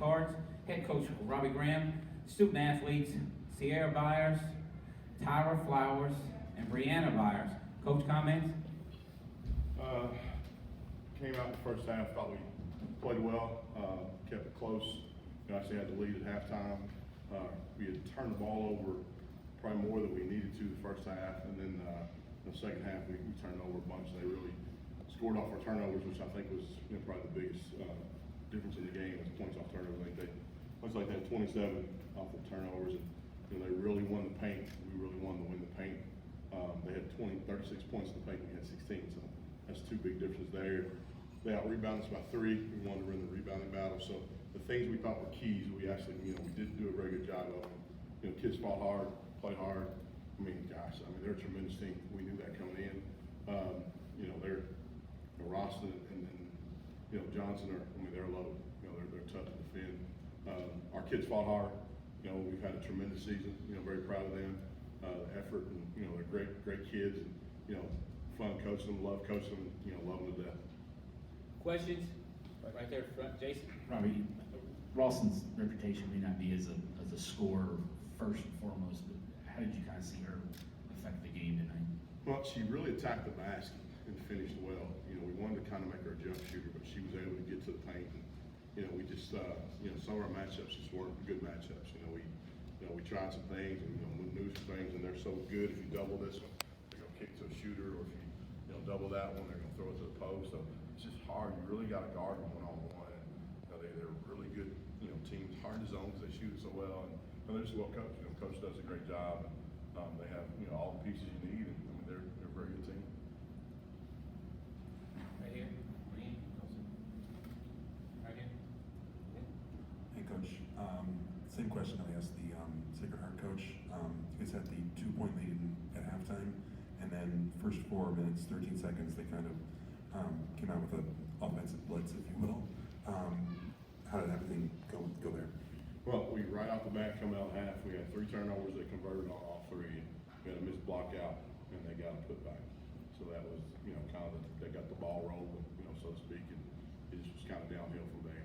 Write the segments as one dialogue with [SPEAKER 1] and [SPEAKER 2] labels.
[SPEAKER 1] cards. Head coach Robbie Graham, student athletes Sierra Byers, Tyra Flowers, and Brianna Byers. Coach, comments?
[SPEAKER 2] Came out in the first half, thought we played well, kept it close. You know, actually had the lead at halftime. We had turned the ball over probably more than we needed to the first half, and then in the second half we turned over a bunch. They really scored off our turnovers, which I think was probably the biggest difference in the game was points off turnovers. I think they looks like they had 27 off the turnovers, and they really won the paint. We really won to win the paint. They had 36 points in the paint. We had 16, so that's two big differences there. They out-rebounded us by 3. We wanted to win the rebounding battle. So the things we thought were keys, we actually, we did do a very good job of them. Kids fought hard, played hard. I mean, gosh, they're a tremendous team. We knew that coming in. They're Roston and Johnson are, they're low. They're tough to defend. Our kids fought hard. We've had a tremendous season. Very proud of them. The effort, and they're great kids. And, fun coaching them, love coaching them, love them to death.
[SPEAKER 1] Questions? Right there in front, Jason.
[SPEAKER 3] Robbie, Rawson's reputation may not be as a scorer first and foremost, but how did you kind of see her affect the game tonight?
[SPEAKER 2] Well, she really attacked the basket and finished well. We wanted to kind of make her a jump shooter, but she was able to get to the paint. And, we just, some of our matchups just weren't good matchups. We tried some things and we knew some things, and they're so good. If you double this one, they're gonna kick to a shooter, or if you double that one, they're gonna throw it to the post. So it's just hard. You really got to guard them one-on-one. And they're really good, teams. Hard to zone because they shoot it so well, and they're just well coached. Coach does a great job, and they have all the pieces you need, and they're a very good team.
[SPEAKER 1] Right here. Right here.
[SPEAKER 4] Hey, Coach. Same question I asked the Sacred Heart coach. You guys had the 2-point lead at halftime, and then first 4 minutes, 13 seconds, they kind of came out with an offensive blitz, if you will. How did everything go there?
[SPEAKER 2] Well, right off the bat, coming out half, we had 3 turnovers. They converted on all 3. We had a missed block out, and they got a putback. So that was, kind of they got the ball rolling, so to speak, and it just was kind of downhill from there.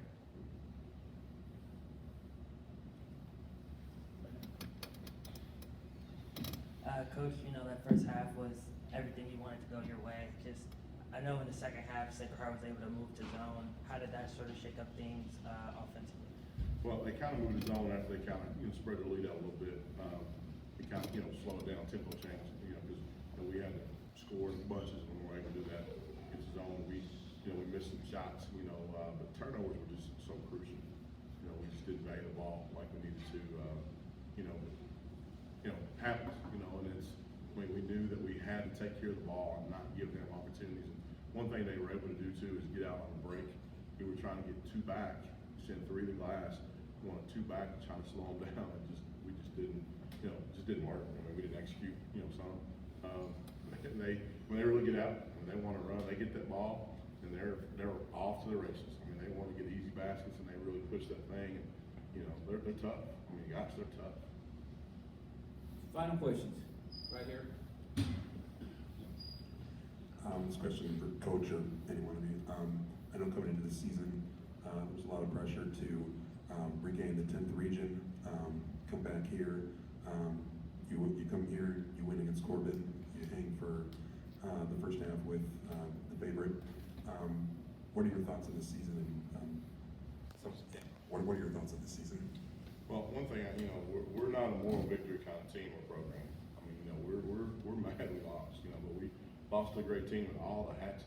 [SPEAKER 5] Coach, that first half was everything you wanted to go your way. I know in the second half, Sacred Heart was able to move to zone. How did that sort of shake up things offensively?
[SPEAKER 2] Well, they kind of moved the zone after they kind of spread their lead out a little bit. They kind of slow it down, tempo change. Because we had to score in bunches when we were able to do that. It's zone. We missed some shots. But turnovers were just so crucial. We just didn't value the ball like we needed to. Happens. And it's we knew that we had to take care of the ball and not give them opportunities. And one thing they were able to do too is get out on the break. We were trying to get 2 back, send 3 to the glass, wanted 2 back, trying to slow them down. We just didn't, just didn't work. We didn't execute, some. When they really get out, when they want to run, they get that ball, and they're off to the races. They want to get easy baskets, and they really push that thing. And they're tough. Gosh, they're tough.
[SPEAKER 1] Final questions. Right here.
[SPEAKER 4] This question for Coach or any one of you. I know coming into the season, there was a lot of pressure to regain the 10th region, come back here. You come here, you win against Corbin, you hang for the first half with the favorite. What are your thoughts on this season? And what are your thoughts on this season?
[SPEAKER 2] Well, one thing, we're not a moral victory kind of team or program. We're mad we lost, but we lost to a great team, and all the hats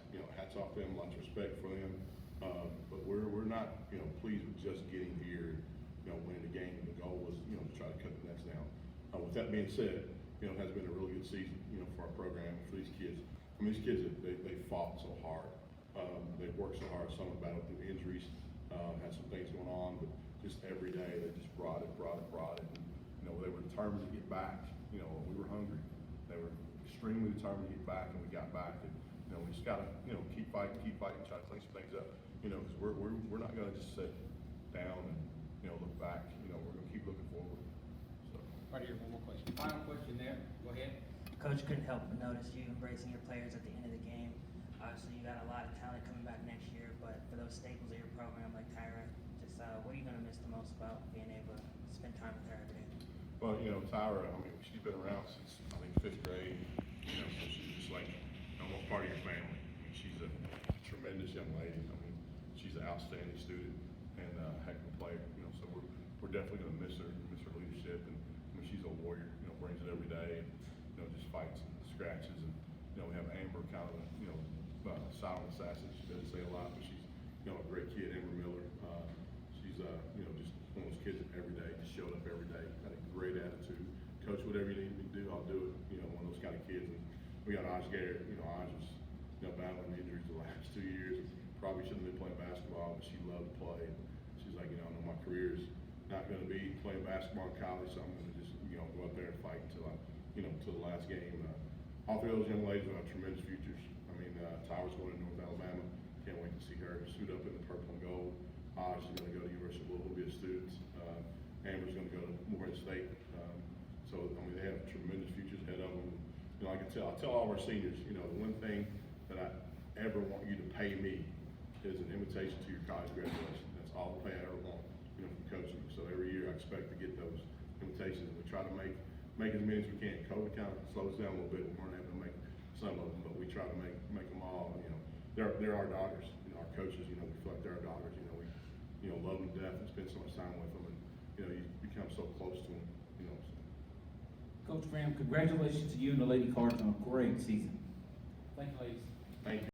[SPEAKER 2] off to them, lots of respect for them. But we're not, pleased with just getting here and, winning the game. The goal was, to try to cut the nets down. With that being said, it has been a really good season, for our program, for these kids. These kids, they fought so hard. They've worked so hard. Some have battled through injuries, had some things going on, but just every day they just brought it. And, they were determined to get back. We were hungry. They were extremely determined to get back, and we got back. And we just gotta keep fighting, try to clean some things up. Because we're not gonna just sit down and look back. We're gonna keep looking forward. So.
[SPEAKER 1] Right here, one more question. Final question there. Go ahead.
[SPEAKER 5] Coach, couldn't help but notice you embracing your players at the end of the game. Obviously, you got a lot of talent coming back next year, but for those staples of your program like Tyra, what are you going to miss the time with her every day?
[SPEAKER 2] Well, you know, Tyra, I mean, she's been around since, I think, 5th grade, you know, so she's just like almost part of your family. I mean, she's a tremendous young lady. I mean, she's an outstanding student and a heck of a player, you know, so we're definitely gonna miss her leadership, and, I mean, she's a warrior, you know, brings it every day, and, you know, just fights and scratches, and, you know, we have Amber, kind of a, you know, silent assassin. She doesn't say a lot, but she's, you know, a great kid. Amber Miller, she's, you know, just one of those kids that every day, just showed up every day, got a great attitude. Coach, whatever you need me to do, I'll do it. You know, one of those kind of kids. And we got Aj Garrett. You know, Aj was, you know, battling injuries the last 2 years. Probably shouldn't have been playing basketball, but she loved to play. She's like, you know, I know my career's not going to be playing basketball in college, so I'm going to just, you know, go out there and fight until I, you know, till the last game. All three of those young ladies have tremendous futures. I mean, Tyra's going to North Alabama. Can't wait to see her suit up in the purple and gold. She's going to go to University of Louisville, be a student. Amber's going to go to Morehead State. So, I mean, they have tremendous futures ahead of them. You know, I tell all of our seniors, you know, the one thing that I ever want you to pay me is an invitation to your college graduation. That's all the pay I ever want, you know, from coaching. So every year I expect to get those invitations, and we try to make as many as we can. COVID kind of slows down a little bit. We weren't able to make some of them, but we try to make them all. You know, they're our daughters. You know, our coaches. You know, we feel like they're our daughters. You know, we, you know, love them to death and spend so much time with them, and you know, you become so close to them. You know. So.
[SPEAKER 1] Coach Graham, congratulations to you and the Lady Cards on a great season. Thank you, ladies.
[SPEAKER 2] Thank you.